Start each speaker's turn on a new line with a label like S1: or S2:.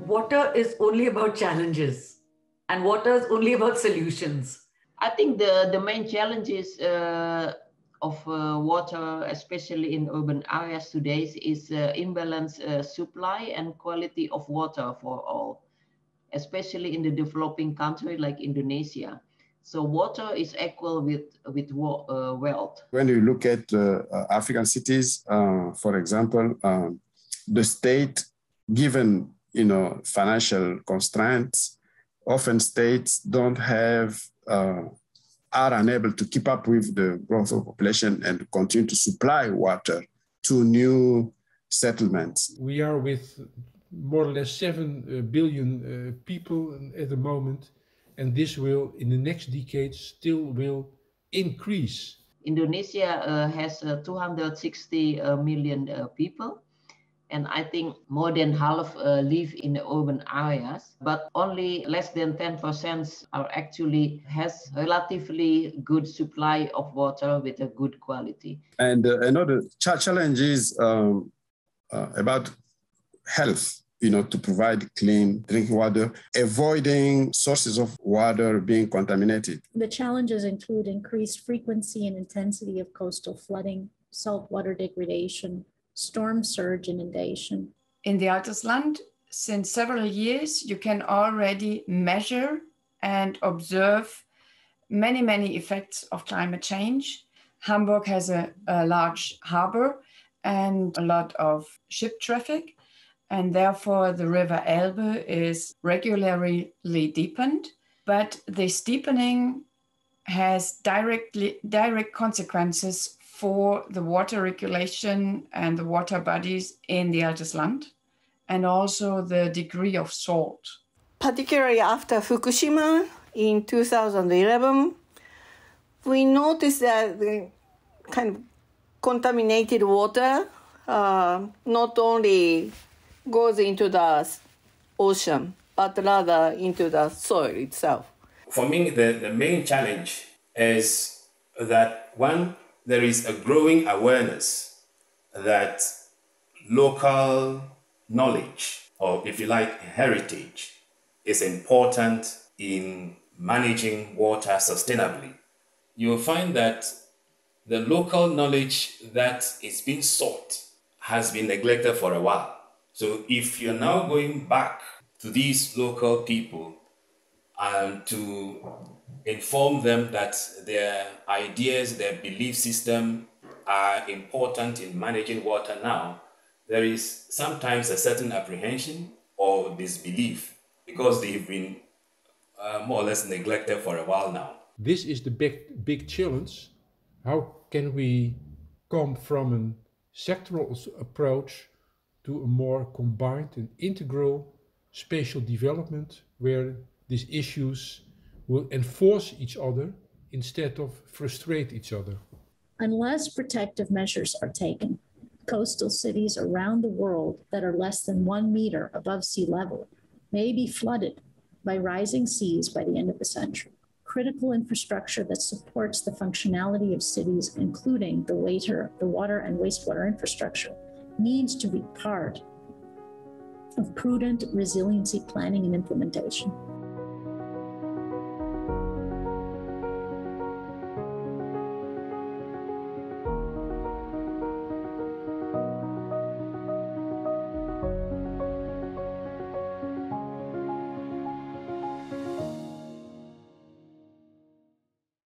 S1: water is only about challenges and water is only about solutions?
S2: I think the main challenges of water, especially in urban areas today, is imbalance supply and quality of water for all, especially in the developing country like Indonesia. So water is equal with wealth.
S3: When you look at African cities, for example, the state, given financial constraints, often states don't have are unable to keep up with the growth of population and continue to supply water to new settlements.
S4: We are with more or less 7 billion people at the moment, and this will, in the next decades, still will increase.
S2: Indonesia has 260 million people, and I think more than half live in the urban areas, but only less than 10% are actually has relatively good supply of water with a good quality.
S3: And another challenge is about health, to provide clean drinking water, avoiding sources of water being contaminated.
S5: The challenges include increased frequency and intensity of coastal flooding, saltwater degradation, storm surge inundation.
S6: In the Altersland, since several years, you can already measure and observe many effects of climate change. Hamburg has a large harbor and a lot of ship traffic, and therefore the river Elbe is regularly deepened. But this deepening has direct consequences for the water regulation and the water bodies in the Altersland, and also the degree of salt.
S7: Particularly after Fukushima in 2011, we noticed that the kind of contaminated water not only goes into the ocean, but rather into the soil itself.
S8: For me, the main challenge is that, one, there is a growing awareness that local knowledge, or if you like, heritage, is important in managing water sustainably. You'll find that the local knowledge that is being sought has been neglected for a while. So if you're now going back to these local people and to inform them that their ideas, their belief system are important in managing water now, there is sometimes a certain apprehension or disbelief because they've been more or less neglected for a while now.
S4: This is the big challenge. How can we come from a sectoral approach to a more combined and integral spatial development where these issues will enforce each other instead of frustrate each other?
S5: Unless protective measures are taken, coastal cities around the world that are less than 1 meter above sea level may be flooded by rising seas by the end of the century. Critical infrastructure that supports the functionality of cities, including the water and wastewater infrastructure, needs to be part of prudent resiliency planning and implementation.